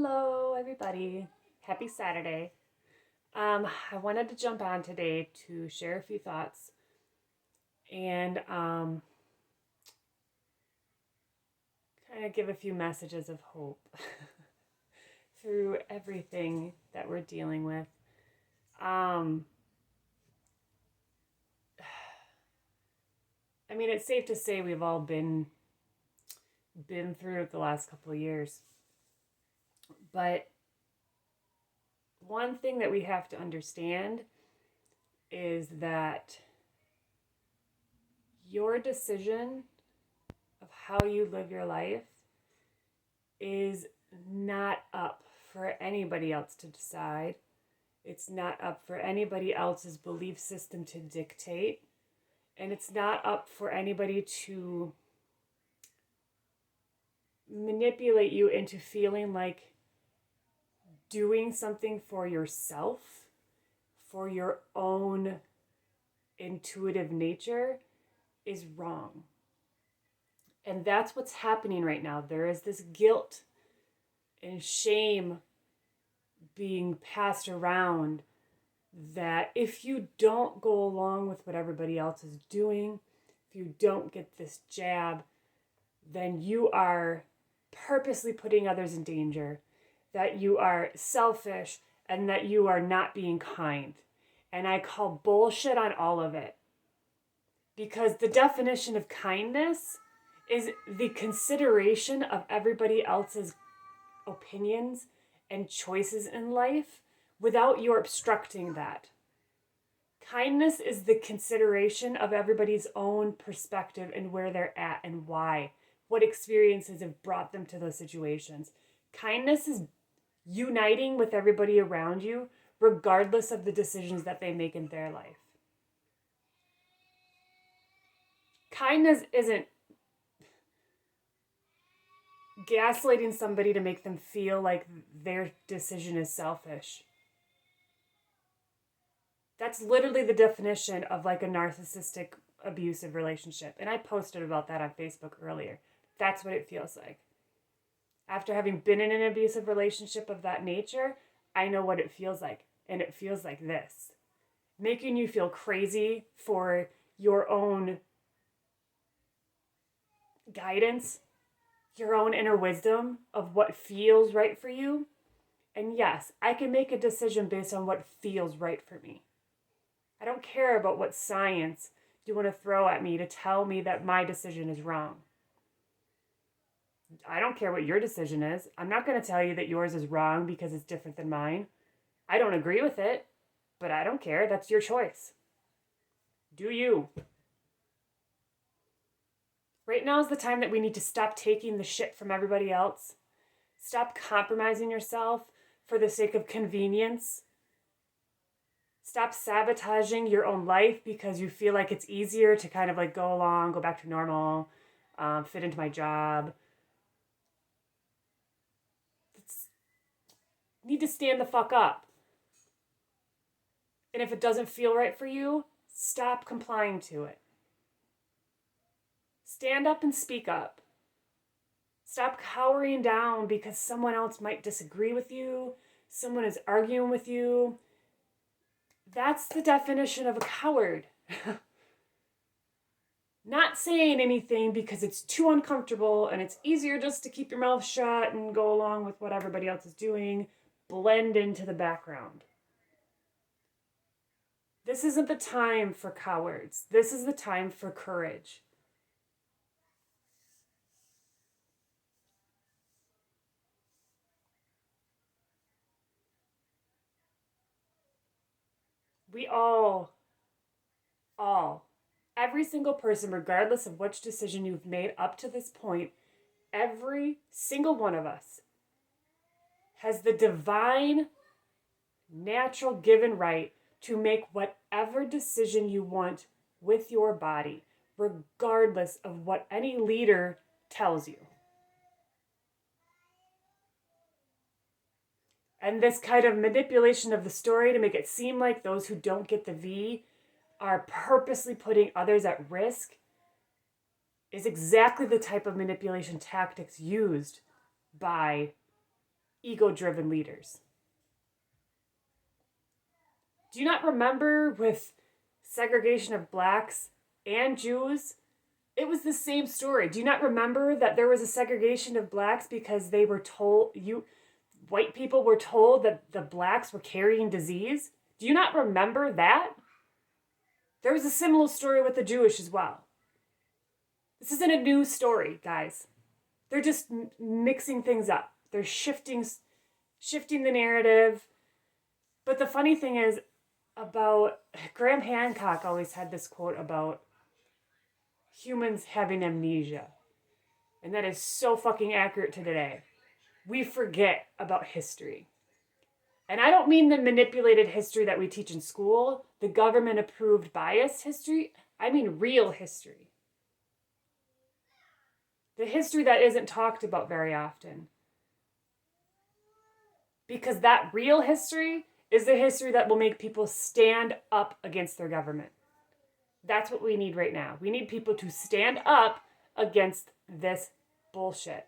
Hello, everybody. Happy Saturday. I wanted to jump on today to share a few thoughts and kind of give a few messages of hope through everything that we're dealing with. It's safe to say we've all been through it the last couple of years. But one thing that we have to understand is that your decision of how you live your life is not up for anybody else to decide. It's not up for anybody else's belief system to dictate. And it's not up for anybody to manipulate you into feeling like doing something for yourself, for your own intuitive nature, is wrong. And that's what's happening right now. There is this guilt and shame being passed around that if you don't go along with what everybody else is doing, if you don't get this jab, then you are purposely putting others in danger, that you are selfish, and that you are not being kind. And I call bullshit on all of it. Because the definition of kindness is the consideration of everybody else's opinions and choices in life without you obstructing that. Kindness is the consideration of everybody's own perspective and where they're at and why, what experiences have brought them to those situations. Kindness is uniting with everybody around you, regardless of the decisions that they make in their life. Kindness isn't gaslighting somebody to make them feel like their decision is selfish. That's literally the definition of like a narcissistic abusive relationship. And I posted about that on Facebook earlier. That's what it feels like. After having been in an abusive relationship of that nature, I know what it feels like. And it feels like this. Making you feel crazy for your own guidance, your own inner wisdom of what feels right for you. And yes, I can make a decision based on what feels right for me. I don't care about what science you want to throw at me to tell me that my decision is wrong. I don't care what your decision is. I'm not going to tell you that yours is wrong because it's different than mine. I don't agree with it, but I don't care. That's your choice. Do you? Right now is the time that we need to stop taking the shit from everybody else. Stop compromising yourself for the sake of convenience. Stop sabotaging your own life because you feel like it's easier to kind of like go along, go back to normal, fit into my job. Need to stand the fuck up. And if it doesn't feel right for you, stop complying to it. Stand up and speak up. Stop cowering down because someone else might disagree with you, someone is arguing with you. That's the definition of a coward. Not saying anything because it's too uncomfortable and it's easier just to keep your mouth shut and go along with what everybody else is doing. Blend into the background. This isn't the time for cowards. This is the time for courage. We all, every single person, regardless of which decision you've made up to this point, every single one of us has the divine, natural given right to make whatever decision you want with your body, regardless of what any leader tells you. And this kind of manipulation of the story to make it seem like those who don't get the V are purposely putting others at risk is exactly the type of manipulation tactics used by ego-driven leaders. Do you not remember with segregation of blacks and Jews? It was the same story. Do you not remember that there was a segregation of blacks because they were told, white people were told that the blacks were carrying disease? Do you not remember that? There was a similar story with the Jewish as well. This isn't a new story, guys. They're just mixing things up. They're shifting the narrative. But the funny thing is, about Graham Hancock always had this quote about humans having amnesia. And that is so fucking accurate to today. We forget about history. And I don't mean the manipulated history that we teach in school, the government-approved biased history. I mean real history. The history that isn't talked about very often. Because that real history is the history that will make people stand up against their government. That's what we need right now. We need people to stand up against this bullshit.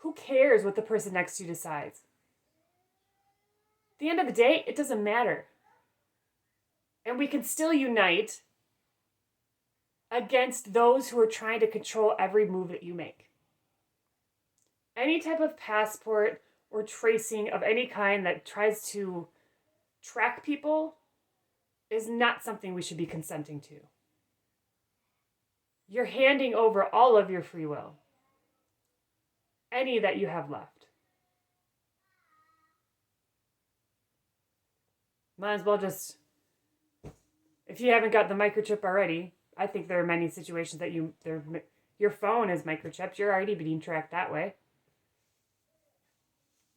Who cares what the person next to you decides? At the end of the day, it doesn't matter. And we can still unite against those who are trying to control every move that you make. Any type of passport or tracing of any kind that tries to track people is not something we should be consenting to. You're handing over all of your free will. Any that you have left. Might as well just, if you haven't got the microchip already, I think there are many situations that your phone is microchipped. You're already being tracked that way.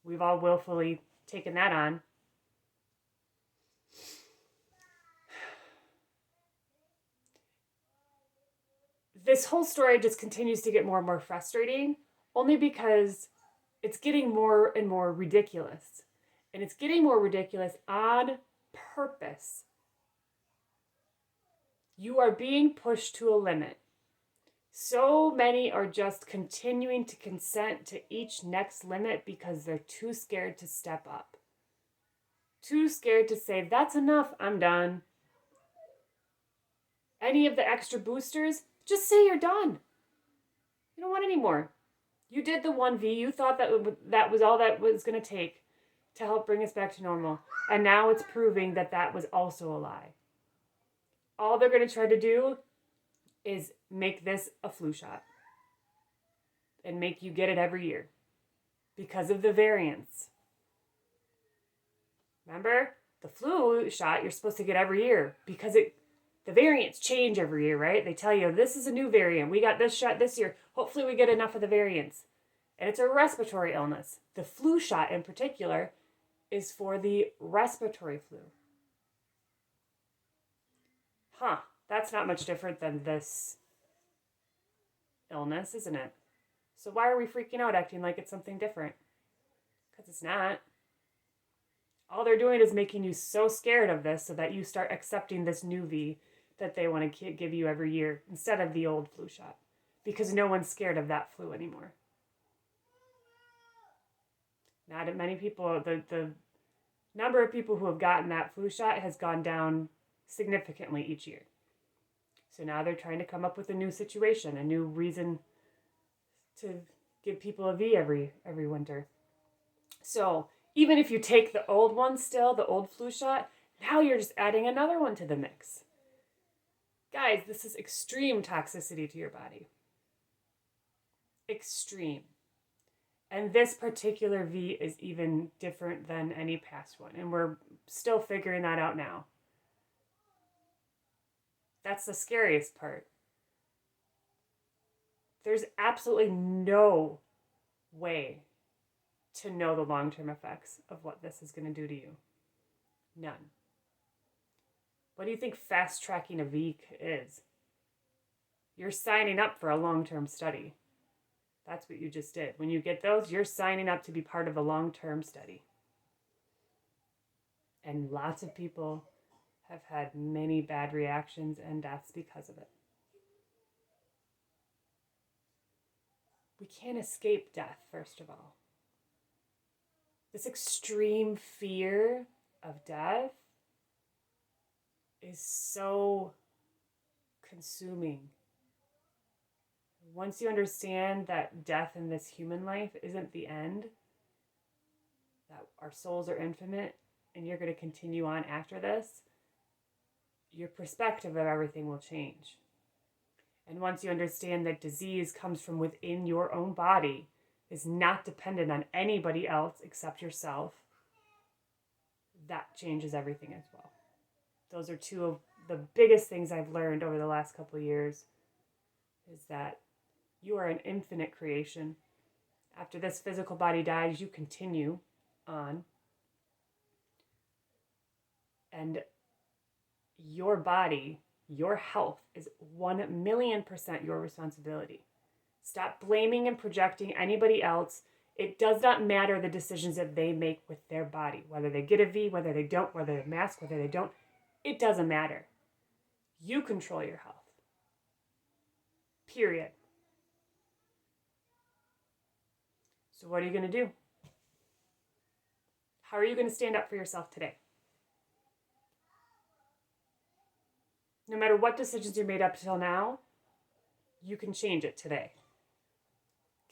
We've all willfully taken that on. This whole story just continues to get more and more frustrating, only because it's getting more and more ridiculous. And it's getting more ridiculous on purpose. You are being pushed to a limit. So many are just continuing to consent to each next limit because they're too scared to step up. Too scared to say, that's enough, I'm done. Any of the extra boosters, just say you're done. You don't want any more. You did the 1V, you thought that was all that was going to take to help bring us back to normal. And now it's proving that that was also a lie. All they're going to try to do is make this a flu shot. And make you get it every year. Because of the variants. Remember? The flu shot you're supposed to get every year. Because the variants change every year, right? They tell you, this is a new variant. We got this shot this year. Hopefully we get enough of the variants. And it's a respiratory illness. The flu shot in particular is for the respiratory flu. That's not much different than this illness, isn't it? So why are we freaking out acting like it's something different? Because it's not. All they're doing is making you so scared of this so that you start accepting this new V that they want to give you every year instead of the old flu shot. Because no one's scared of that flu anymore. Not many people, the number of people who have gotten that flu shot has gone down significantly each year. So now they're trying to come up with a new situation, a new reason to give people a V every winter. So even if you take the old one still, the old flu shot, now you're just adding another one to the mix. Guys, this is extreme toxicity to your body. Extreme. And this particular V is even different than any past one. And we're still figuring that out now. That's the scariest part. There's absolutely no way to know the long-term effects of what this is going to do to you. None. What do you think fast-tracking a V is? You're signing up for a long-term study. That's what you just did. When you get those, you're signing up to be part of a long-term study. And lots of people have had many bad reactions and deaths because of it. we can't escape death, first of all. This extreme fear of death is so consuming. Once you understand that death in this human life isn't the end, that our souls are infinite and you're going to continue on after this, your perspective of everything will change. And once you understand that disease comes from within your own body, is not dependent on anybody else except yourself, that changes everything as well. Those are two of the biggest things I've learned over the last couple of years, is that you are an infinite creation. After this physical body dies, you continue on. And your body, your health is 1,000,000% your responsibility. Stop blaming and projecting anybody else. It does not matter the decisions that they make with their body, whether they get a V, whether they don't, whether they mask, whether they don't. It doesn't matter. You control your health. Period. So what are you going to do? How are you going to stand up for yourself today? No matter what decisions you made up till now, you can change it today.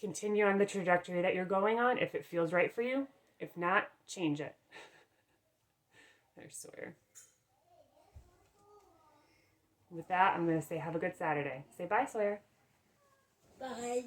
Continue on the trajectory that you're going on if it feels right for you. If not, change it. I swear. With that, I'm going to say have a good Saturday. Say bye, Sawyer. Bye.